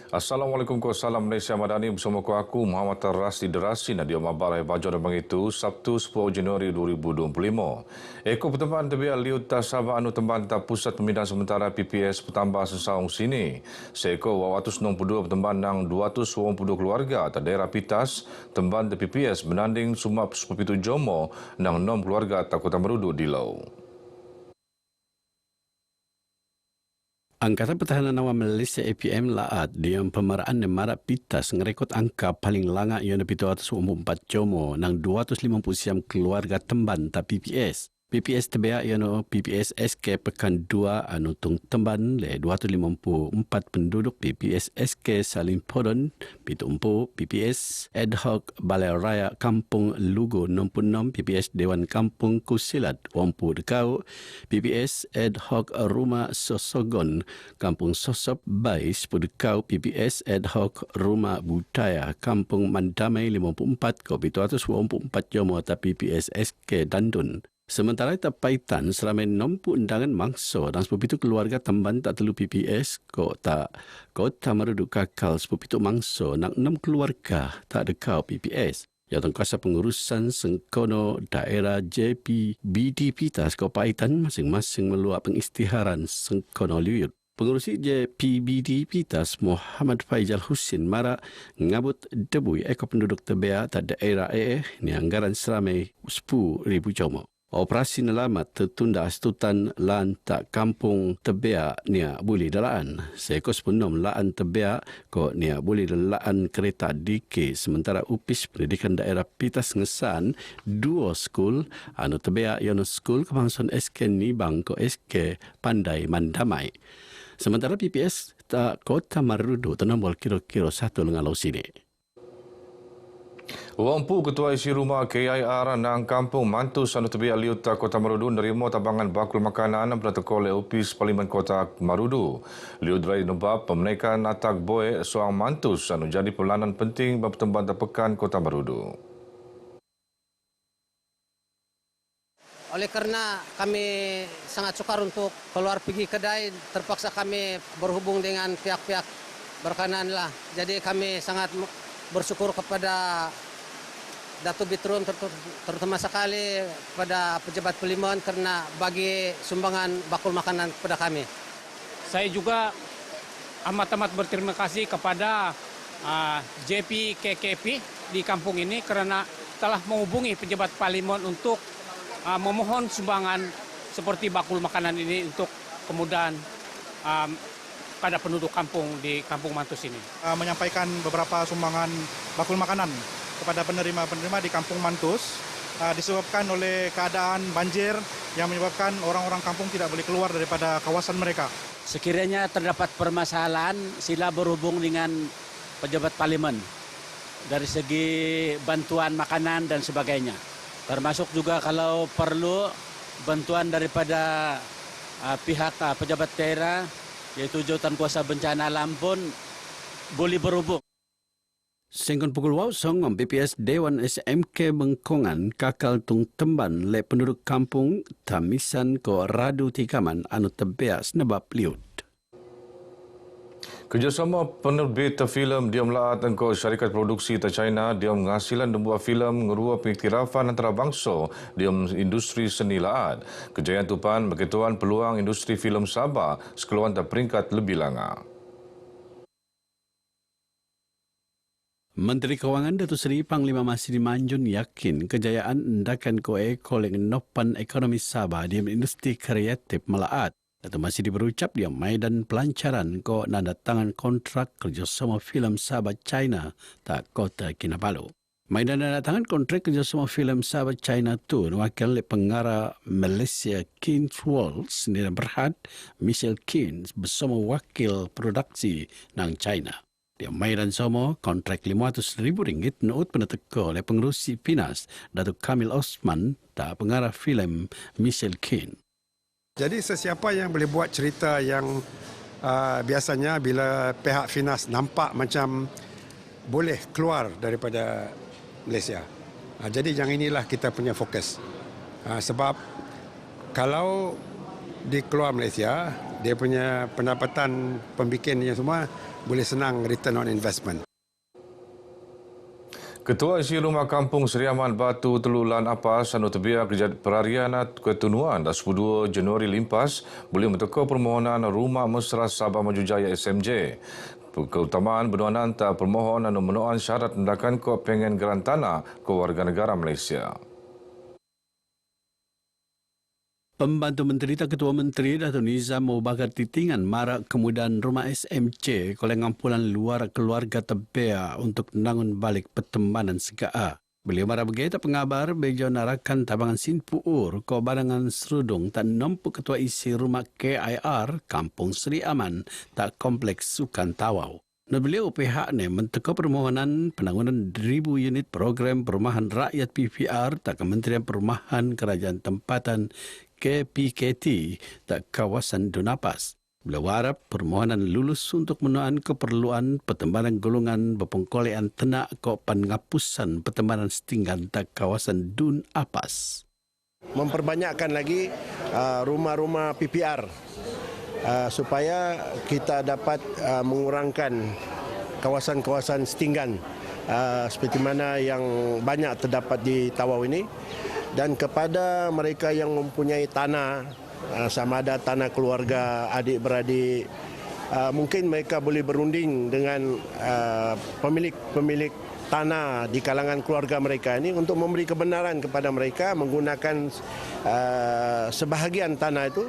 Assalamualaikum salam Malaysia Madani bersama aku Muhammad Rasdi Derasi Nadia Mabalai Bajo dan Bangitu Sabtu 10 Januari 2025. Ekor pertempuran terbiak liut Sabah anu temban tak pusat pemindahan sementara PPS bertambah sesaung sini. Seekor 262 pertemban nang 282 keluarga atau daerah Pitas temban PPS menanding sumap sepitu Jomo nang 6 keluarga tak Kota Merudu di Lau. Angkatan Pertahanan Awam Malaysia APM laat diam pemeraan Marat Pitas ngerekod angka paling langa yang 724 Jomo nang 250 keluarga temban tak PPS. PPS terbiak yang PPS SK Pekan 2 anu tung temban le 254 penduduk PPS SK Salim Podon Pitumpu PPS Ad Hoc Balai Raya Kampung Lugo 66 PPS Dewan Kampung Kusilat Wampu Dekau PPS Ad Hoc Rumah Sosogon Kampung Sosop Bai Sepudekau PPS Ad Hoc Rumah Budaya Kampung Mandamai 54 Kopi 224 Jomo atau PPS SK Dandun. Sementara tapaitan seramai 60 undangan mangsa dan sepupitu keluarga temban tak telu PPS Kota Merudu Kakal sepupitu mangsa nak 6 keluarga tak dekau PPS. Jawatankuasa Pengurusan Sengkono Daerah JPBD Pitas Kopaitan masing-masing meluap pengisytiharan Sengkono Liut. Pengurusi JPBD Pitas Muhammad Faizal Husin Mara ngabut debui ekor penduduk terbiak tak daerah ni anggaran seramai 10,000 Jomo. Operasi nelamat tertunda astutan lan tak kampung terbiak nia boleh dalaan. Seekor sepenom laan terbiak ko nia boleh dalaan kereta DK sementara upis pendidikan daerah Pitas ngesan 2 skul anu terbiak yang skul kebangsawan SK Nibang ko SK Pandai Mandamai. Sementara PPS tak Kota Marudu tenambol kira-kira 1 lengalau sini. Wampu Ketua Isi Rumah KIR nang Kampung Mantus anu terbiak liut Kota Marudu nerima tabangan bakul makanan protokol Opis Parlimen Kota Marudu. Liut rai nebab pemenaikan atak boy soang Mantus anu jadi pelanan penting bertemban tepekan Kota Marudu. Oleh kerana kami sangat sukar untuk keluar pergi kedai, terpaksa kami berhubung dengan pihak-pihak berkenaan lah. Jadi kami sangat bersyukur kepada Datuk Bitrum terutama sekali pada pejabat Parlimen kerana bagi sumbangan bakul makanan kepada kami. Saya juga amat-amat berterima kasih kepada JPKKP di kampung ini kerana telah menghubungi pejabat Parlimen untuk memohon sumbangan seperti bakul makanan ini untuk kemudahan pada penduduk kampung di Kampung Mantus ini. Menyampaikan beberapa sumbangan bakul makanan kepada penerima-penerima di Kampung Mantus disebabkan oleh keadaan banjir yang menyebabkan orang-orang kampung tidak boleh keluar daripada kawasan mereka. Sekiranya terdapat permasalahan, sila berhubung dengan pejabat Parlimen dari segi bantuan makanan dan sebagainya. Termasuk juga kalau perlu bantuan daripada pihak pejabat daerah, yaitu Jawatankuasa Bencana Alam pun boleh berhubung. Sengkon pukul wasong PPS Dewan SMK Bengkongan kakal tung temban le penduduk kampung Tamisan ko Radu Tikaman anu terbiak senebab liut. Kerjasama penerbit filem diam laat engkau syarikat produksi China diam ngasilan membuat filem ngerua pengiktirafan antarabangsa diam industri seni laat. Kejayaan tupan berkituan peluang industri filem Sabah sekeluan terperingkat lebih langa. Menteri Kewangan Datuk Seri Panglima Masri Manjun yakin kejayaan endakan koleng nopan ekonomi Sabah di industri kreatif melaat. Datuk Masri berucap di Maidan Pelancaran ko nandatangan kontrak kerjasama filem Sabah China tak Kota Kinabalu. Maidan nandatangan kontrak kerjasama filem Sabah China tu wakil pengarah Malaysia Keynes Walls sendiri Berhad Michelle Keynes bersama wakil produksi nang China. Di Maidan Somo, kontrak RM500,000 nuut peneteka oleh pengerusi Pinas Datuk Kamil Osman tak pengarah filem Michelle Keynes. Jadi sesiapa yang boleh buat cerita yang biasanya bila pihak Finas nampak macam boleh keluar daripada Malaysia. Jadi yang inilah kita punya fokus. Sebab kalau di keluar Malaysia, dia punya pendapatan pembikinnya semua boleh senang return on investment. Ketua Isi Rumah Kampung Seri Aman Batu Telulan Apas anu tebia kerja perarian ketunuan 22 Januari limpas boleh mentekau permohonan Rumah Mesra Sabah Maju Jaya SMJ. Keutamaan bernuanan tak permohon anu menuan syarat hendakan ko pengen geran tanah ke warga negara Malaysia. Pembantu Menteri tak Ketua Menteri Datuk Nizam Mubakar Titingan marak kemudahan rumah SMC oleh ngampulan luar keluarga tebea untuk nangun balik pertembanan segaa. Beliau marah begitu pengabar bejo narakan tabangan Sinpuur ko barangan serudung tak nampu Ketua Isi Rumah KIR Kampung Seri Aman tak Kompleks Sukan Tawau. Nah, beliau pihaknya mentekau permohonan penanganan 1,000 unit program perumahan rakyat PPR tak Kementerian Perumahan Kerajaan Tempatan KPKT tak kawasan Dunapas. Beliau harap permohonan lulus untuk menuan keperluan pertembanan golongan berpengkolean tenak ke penghapusan pertembanan setinggan tak kawasan Dun Apas. Memperbanyakkan lagi rumah-rumah PPR supaya kita dapat mengurangkan kawasan-kawasan setinggan seperti mana yang banyak terdapat di Tawau ini. Dan kepada mereka yang mempunyai tanah, sama ada tanah keluarga, adik-beradik, mungkin mereka boleh berunding dengan pemilik tanah di kalangan keluarga mereka ini untuk memberi kebenaran kepada mereka menggunakan sebahagian tanah itu.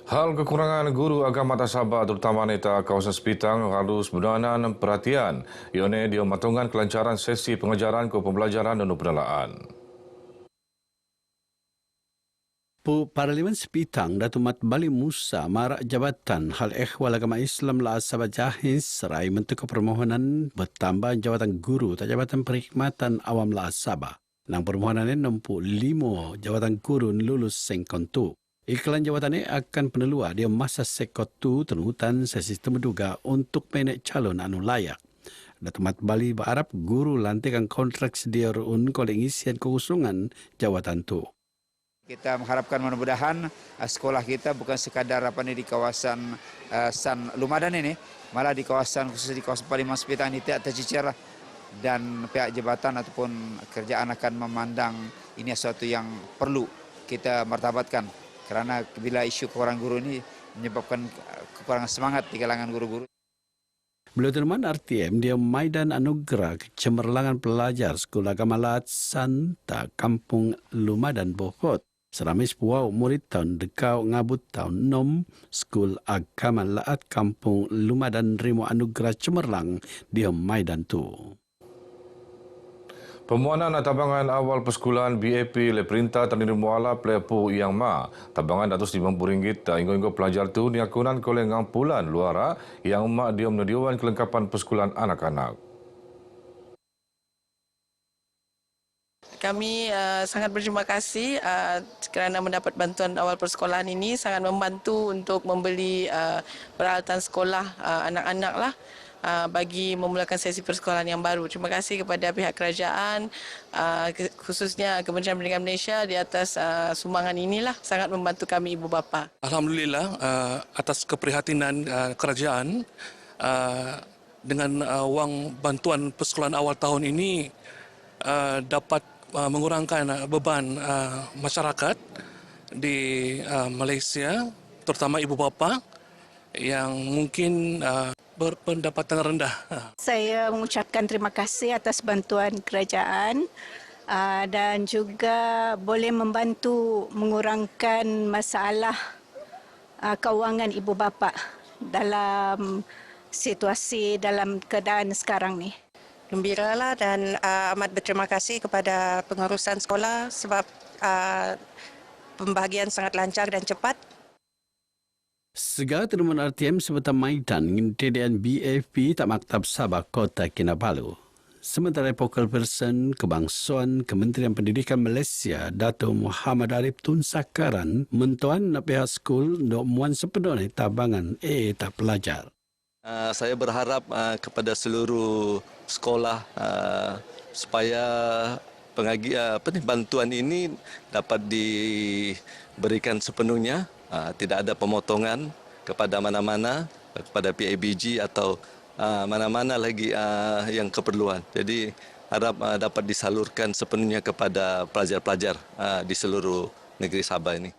Hal kekurangan guru agama atas Sabah terutama neta kawasan Sepitang harus bernuanan perhatian. Ione dia matungan kelancaran sesi pengajaran ke pembelajaran dan penelaan. Parlimen Sepitang Datuk Mat Bali Musa marak jabatan hal ehwal agama Islam la Sabah Jahis serai mentekau permohonan bertambah jabatan guru tak jabatan perkhidmatan awam la Sabah. Nang permohonan ini nampu 5 jabatan guru lulus sengkontu. Iklan jawatan ini akan penelua dia masa sekotu tenutan sesistem menduga untuk menek calon anu layak. Datuk Mat Bali berharap guru lantikan kontrak sedia ruun oleh ngisian keusungan jawatan tu. Kita mengharapkan mudah-mudahan sekolah kita bukan sekadar di kawasan San Lumadan ini, malah di kawasan khusus di kawasan Parlimen Sepitang ini tidak tercecer dan pihak jabatan ataupun kerjaan akan memandang ini sesuatu yang perlu kita martabatkan. Kerana bila isu kekurangan guru ini menyebabkan kekurangan semangat di kalangan guru-guru. Beliau teman RTM dia Maidan Anugerah Cemerlangan Pelajar Sekolah Agama Laat Santa Kampung Lumadan Bohot. Seramai 10 murid tahun dekau ngabut tahun 6 Sekolah Agama Laat Kampung Lumadan Rimo Anugerah Cemerlang dia Maidan tu. Permohonan tabangan awal persekolahan BAP oleh perintah terdiri muala pelepu yang ma. Tabangan RM150 inggo-inggo pelajar tu niakunan oleh ngampulan luara yang mak dia menediawan kelengkapan persekolahan anak-anak. Kami sangat berterima kasih kerana mendapat bantuan awal persekolahan ini, sangat membantu untuk membeli peralatan sekolah anak-anak lah. Bagi memulakan sesi persekolahan yang baru. Terima kasih kepada pihak kerajaan, khususnya Kementerian Pendidikan Malaysia di atas sumbangan inilah sangat membantu kami ibu bapa. Alhamdulillah atas keprihatinan kerajaan dengan wang bantuan persekolahan awal tahun ini dapat mengurangkan beban masyarakat di Malaysia, terutama ibu bapa yang mungkin berpendapatan rendah. Saya mengucapkan terima kasih atas bantuan kerajaan dan juga boleh membantu mengurangkan masalah keuangan ibu bapa dalam situasi dalam keadaan sekarang ni. Gembiralah dan amat berterima kasih kepada pengurusan sekolah sebab pembahagian sangat lancar dan cepat. Segala teruman RTM serta Maidan dengan TDN BAP tak Maktab Sabah Kota Kinabalu. Sementara Focal Person Kebangsaan Kementerian Pendidikan Malaysia Dato' Muhammad Arif Tun Sakaran mentuan pihak skul untuk muan sepenuhnya tabangan tak pelajar. Saya berharap kepada seluruh sekolah supaya bantuan ini dapat diberikan sepenuhnya Tidak ada pemotongan kepada mana-mana, kepada PIBG atau mana-mana lagi yang keperluan. Jadi harap dapat disalurkan sepenuhnya kepada pelajar-pelajar di seluruh negeri Sabah ini.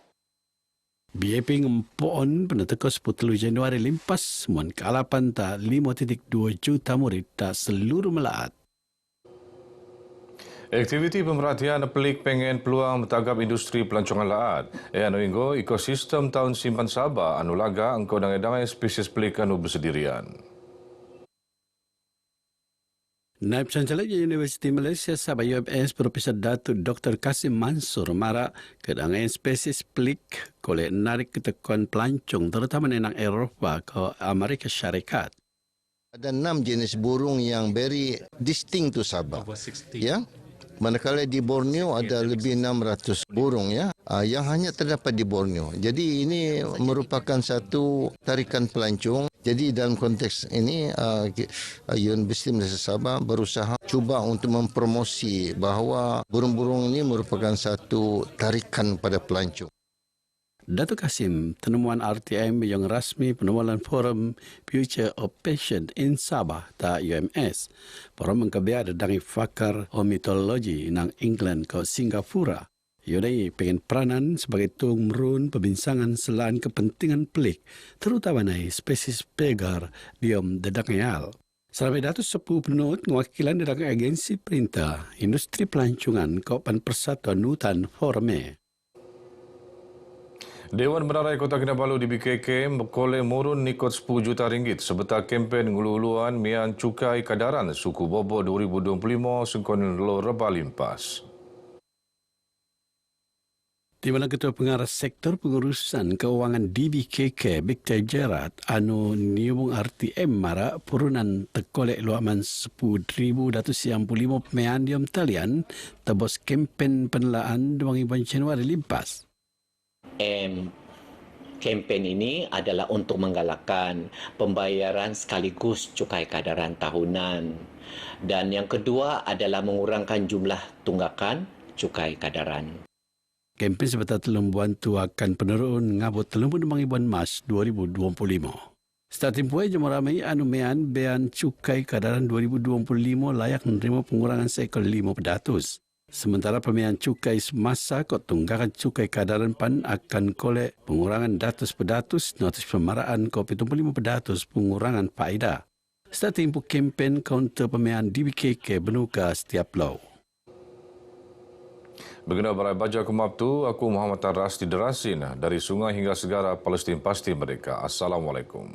BAP ngempon peneteko 10 Januari limpas mun kalapan ta 5.2 juta murid ta seluruh Melaat. Aktiviti pemerhatian pelik pengen peluang bertagap industri pelancongan laat. Anu inggo ekosistem tahun simpan Sabah anu laga engkau dangai-dangai spesies pelik anu bersendirian. Naib Chancellor Universiti Malaysia Sabah UMS Profesor Datuk Dr. Kasim Mansur mara kedangai spesies pelik kolek narik ketekon pelancong terutama nenang Eropah ke Amerika Syarikat. Ada 6 jenis burung yang very distinct to Sabah. Ya. Manakala di Borneo ada lebih 600 burung ya yang hanya terdapat di Borneo. Jadi ini merupakan satu tarikan pelancong. Jadi dalam konteks ini Universiti Malaysia Sabah berusaha cuba untuk mempromosi bahawa burung-burung ini merupakan satu tarikan pada pelancong. Datuk Kasim, penemuan RTM yang rasmi penemuan forum Future of Passion in Sabah ta UMS. Forum mengkebiar dangi fakar ornithologi nang England ke Singapura. Yunai pengen peranan sebagai tung merun pembincangan selain kepentingan pelik, terutama nai spesies pegar diom dedangayal. Sampai Datuk Sepuh Penut mewakilkan dari agensi perintah industri pelancongan Kawapan Persatuan Hutan Forme. Dewan Benarai Kota Kinabalu di BKK berkolej murun nikot 10 juta ringgit sebetar kempen ngulu-uluan mian cukai kadaran suku Bobo 2025 sengkon lo reba limpas. Di mana Ketua Pengarah Sektor Pengurusan Keuangan DBKK, Victor Gerard, anu niubung RTM mara purunan terkolek luaman 10,295 pemean diam talian tebos kempen penelaan 2 Januari limpas. Kempen ini adalah untuk menggalakkan pembayaran sekaligus cukai kadaran tahunan. Dan yang kedua adalah mengurangkan jumlah tunggakan cukai kadaran. Kempen sebetar telumbuan tu akan penurun ngabut telumbuan mangibuan Mas 2025. Start timpuai jemur ramai anu mean bean cukai kadaran 2025 layak menerima pengurangan seekor 5%. Sementara pemilihan cukai semasa kot tunggakan cukai kadaran pan akan kolek pengurangan datus notis pemaraan kopi 75% pengurangan faedah. Start tempoh kempen kaunter pemilihan DBKK benuka setiap lau. Begina barai baca kemap tu, aku Muhammad Rasdi Derasin dari sungai hingga segara Palestin pasti mereka. Assalamualaikum.